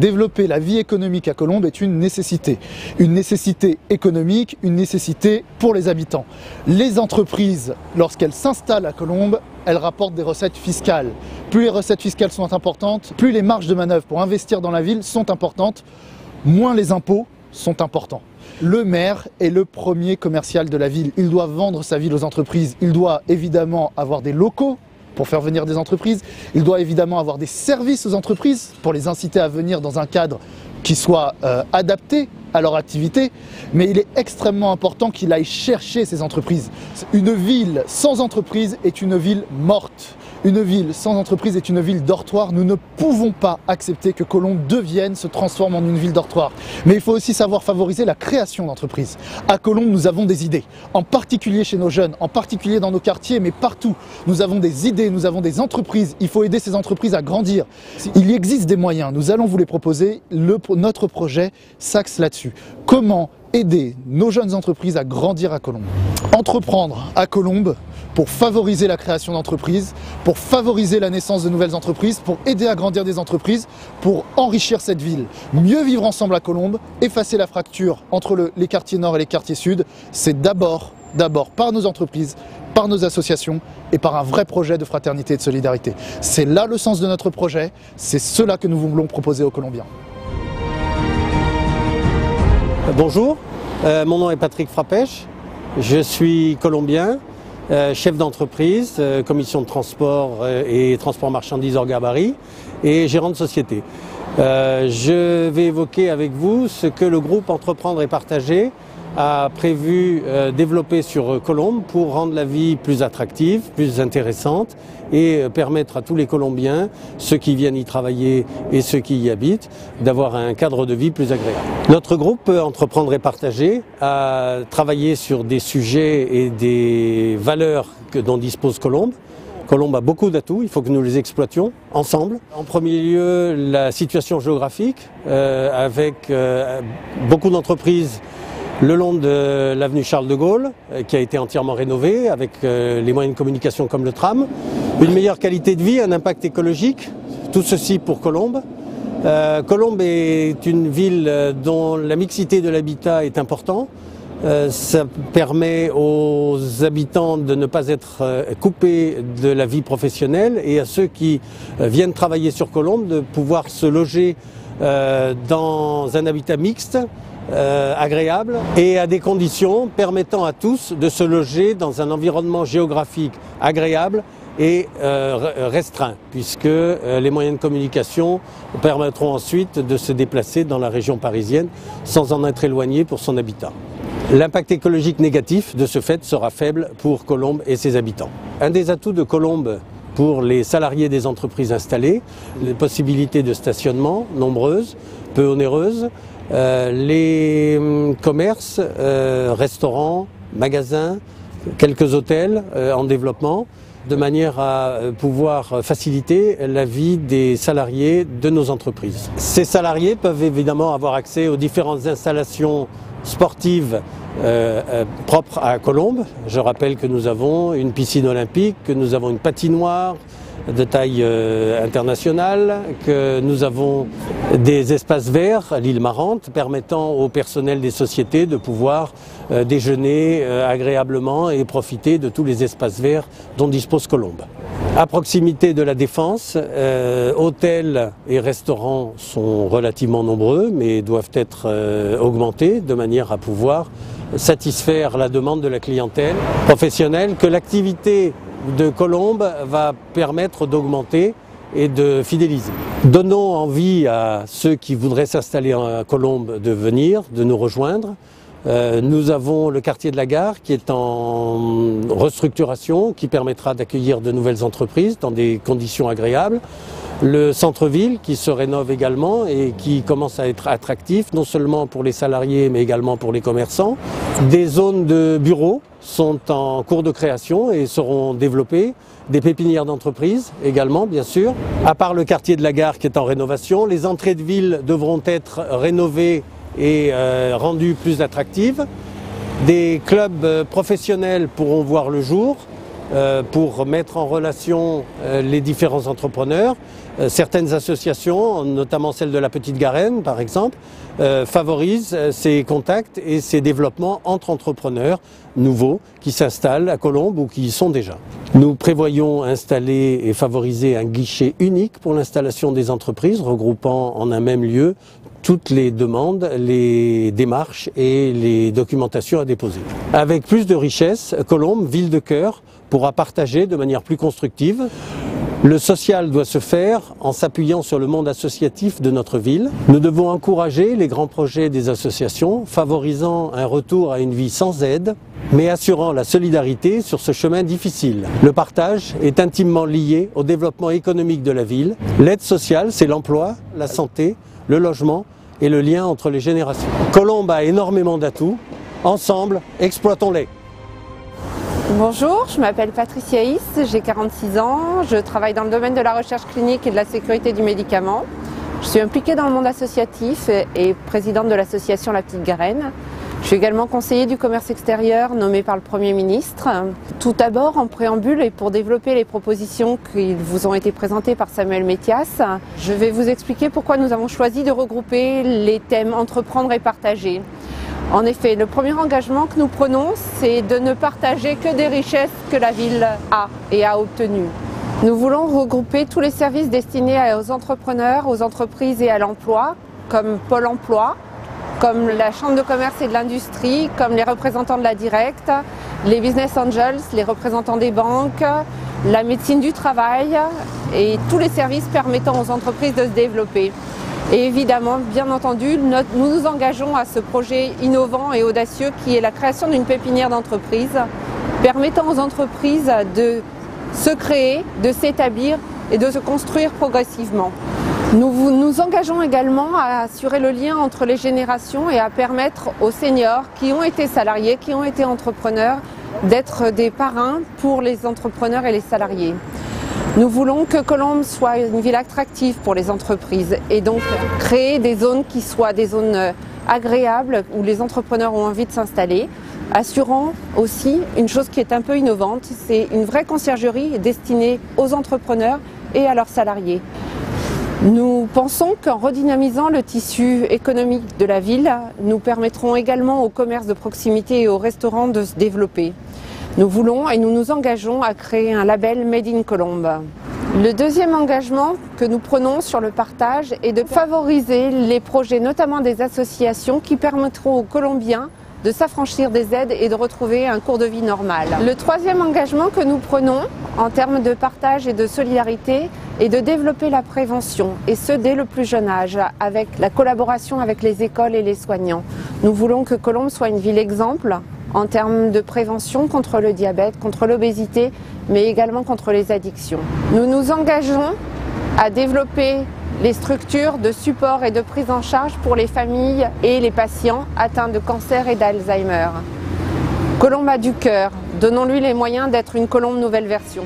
Développer la vie économique à Colombes est une nécessité économique, une nécessité pour les habitants. Les entreprises, lorsqu'elles s'installent à Colombes, elles rapportent des recettes fiscales. Plus les recettes fiscales sont importantes, plus les marges de manœuvre pour investir dans la ville sont importantes, moins les impôts sont importants. Le maire est le premier commercial de la ville. Il doit vendre sa ville aux entreprises. Il doit évidemment avoir des locaux pour faire venir des entreprises. Il doit évidemment avoir des services aux entreprises pour les inciter à venir dans un cadre qui soit adapté à leur activité. Mais il est extrêmement important qu'il aille chercher ces entreprises. Une ville sans entreprise est une ville morte. Une ville sans entreprise est une ville dortoir. Nous ne pouvons pas accepter que Colombes se transforme en une ville dortoir. Mais il faut aussi savoir favoriser la création d'entreprises. À Colombes, nous avons des idées, en particulier chez nos jeunes, en particulier dans nos quartiers, mais partout. Nous avons des idées, nous avons des entreprises. Il faut aider ces entreprises à grandir. Il existe des moyens, nous allons vous les proposer. Notre projet s'axe là-dessus. Comment aider nos jeunes entreprises à grandir à Colombes? Entreprendre à Colombes pour favoriser la création d'entreprises, pour favoriser la naissance de nouvelles entreprises, pour aider à grandir des entreprises, pour enrichir cette ville. Mieux vivre ensemble à Colombes, effacer la fracture entre les quartiers nord et les quartiers sud, c'est d'abord par nos entreprises, par nos associations et par un vrai projet de fraternité et de solidarité. C'est là le sens de notre projet, c'est cela que nous voulons proposer aux Colombiens. Bonjour, mon nom est Patrick Frappèche, je suis colombien, chef d'entreprise, commission de transport et transport marchandises hors gabarit et gérant de société. Je vais évoquer avec vous ce que le groupe Entreprendre et Partager a prévu développer sur Colombes pour rendre la vie plus attractive, plus intéressante et permettre à tous les Colombiens, ceux qui viennent y travailler et ceux qui y habitent, d'avoir un cadre de vie plus agréable. Notre groupe Entreprendre et Partager a travaillé sur des sujets et des valeurs dont dispose Colombes. Colombes a beaucoup d'atouts, il faut que nous les exploitions ensemble. En premier lieu, la situation géographique, avec beaucoup d'entreprises le long de l'avenue Charles de Gaulle, qui a été entièrement rénovée avec les moyens de communication comme le tram. Une meilleure qualité de vie, un impact écologique, tout ceci pour Colombes. Colombes est une ville dont la mixité de l'habitat est importante. Ça permet aux habitants de ne pas être coupés de la vie professionnelle et à ceux qui viennent travailler sur Colombes de pouvoir se loger dans un habitat mixte, agréable et à des conditions permettant à tous de se loger dans un environnement géographique agréable et restreint, puisque les moyens de communication permettront ensuite de se déplacer dans la région parisienne sans en être éloigné pour son habitat. L'impact écologique négatif de ce fait sera faible pour Colombes et ses habitants. Un des atouts de Colombes pour les salariés des entreprises installées, les possibilités de stationnement nombreuses, peu onéreuses, les commerces, restaurants, magasins, quelques hôtels en développement, de manière à pouvoir faciliter la vie des salariés de nos entreprises. Ces salariés peuvent évidemment avoir accès aux différentes installations sportives propres à Colombes. Je rappelle que nous avons une piscine olympique, que nous avons une patinoire de taille internationale, que nous avons des espaces verts à l'île Marante permettant au personnel des sociétés de pouvoir déjeuner agréablement et profiter de tous les espaces verts dont dispose Colombes. À proximité de la Défense, hôtels et restaurants sont relativement nombreux mais doivent être augmentés de manière à pouvoir satisfaire la demande de la clientèle professionnelle que l'activité de Colombes va permettre d'augmenter et de fidéliser. Donnons envie à ceux qui voudraient s'installer à Colombes de venir, de nous rejoindre. Nous avons le quartier de la Gare qui est en restructuration, qui permettra d'accueillir de nouvelles entreprises dans des conditions agréables. Le centre-ville qui se rénove également et qui commence à être attractif, non seulement pour les salariés mais également pour les commerçants. Des zones de bureaux sont en cours de création et seront développées. Des pépinières d'entreprises également, bien sûr. À part le quartier de la Gare qui est en rénovation, les entrées de ville devront être rénovées et rendues plus attractives. Des clubs professionnels pourront voir le jour pour mettre en relation les différents entrepreneurs. Certaines associations, notamment celle de la Petite Garenne par exemple, favorisent ces contacts et ces développements entre entrepreneurs nouveaux qui s'installent à Colombes ou qui y sont déjà. Nous prévoyons installer et favoriser un guichet unique pour l'installation des entreprises, regroupant en un même lieu toutes les demandes, les démarches et les documentations à déposer. Avec plus de richesse, Colombes, ville de cœur, pourra partager de manière plus constructive. Le social doit se faire en s'appuyant sur le monde associatif de notre ville. Nous devons encourager les grands projets des associations, favorisant un retour à une vie sans aide, mais assurant la solidarité sur ce chemin difficile. Le partage est intimement lié au développement économique de la ville. L'aide sociale, c'est l'emploi, la santé, le logement et le lien entre les générations. Colombes a énormément d'atouts. Ensemble, exploitons-les. Bonjour, je m'appelle Patricia Is, j'ai 46 ans, je travaille dans le domaine de la recherche clinique et de la sécurité du médicament. Je suis impliquée dans le monde associatif et présidente de l'association La Petite Garenne. Je suis également conseiller du commerce extérieur nommé par le Premier ministre. Tout d'abord, en préambule et pour développer les propositions qui vous ont été présentées par Samuel Métias, je vais vous expliquer pourquoi nous avons choisi de regrouper les thèmes entreprendre et partager. En effet, le premier engagement que nous prenons, c'est de ne partager que des richesses que la ville a et a obtenues. Nous voulons regrouper tous les services destinés aux entrepreneurs, aux entreprises et à l'emploi, comme Pôle emploi, comme la Chambre de commerce et de l'industrie, comme les représentants de la Directe, les business angels, les représentants des banques, la médecine du travail et tous les services permettant aux entreprises de se développer. Et évidemment, bien entendu, nous nous engageons à ce projet innovant et audacieux qui est la création d'une pépinière d'entreprise, permettant aux entreprises de se créer, de s'établir et de se construire progressivement. Nous nous engageons également à assurer le lien entre les générations et à permettre aux seniors qui ont été salariés, qui ont été entrepreneurs, d'être des parrains pour les entrepreneurs et les salariés. Nous voulons que Colombes soit une ville attractive pour les entreprises et donc créer des zones qui soient des zones agréables où les entrepreneurs ont envie de s'installer, assurant aussi une chose qui est un peu innovante, c'est une vraie conciergerie destinée aux entrepreneurs et à leurs salariés. Nous pensons qu'en redynamisant le tissu économique de la ville, nous permettrons également au commerce de proximité et aux restaurants de se développer. Nous voulons et nous nous engageons à créer un label Made in Colombes. Le deuxième engagement que nous prenons sur le partage est de favoriser les projets, notamment des associations, qui permettront aux Colombiens de s'affranchir des aides et de retrouver un cours de vie normal. Le troisième engagement que nous prenons en termes de partage et de solidarité est de développer la prévention, et ce dès le plus jeune âge, avec la collaboration avec les écoles et les soignants. Nous voulons que Colombes soit une ville exemple en termes de prévention contre le diabète, contre l'obésité, mais également contre les addictions. Nous nous engageons à développer les structures de support et de prise en charge pour les familles et les patients atteints de cancer et d'Alzheimer. Colombes a du cœur, donnons-lui les moyens d'être une Colombes nouvelle version.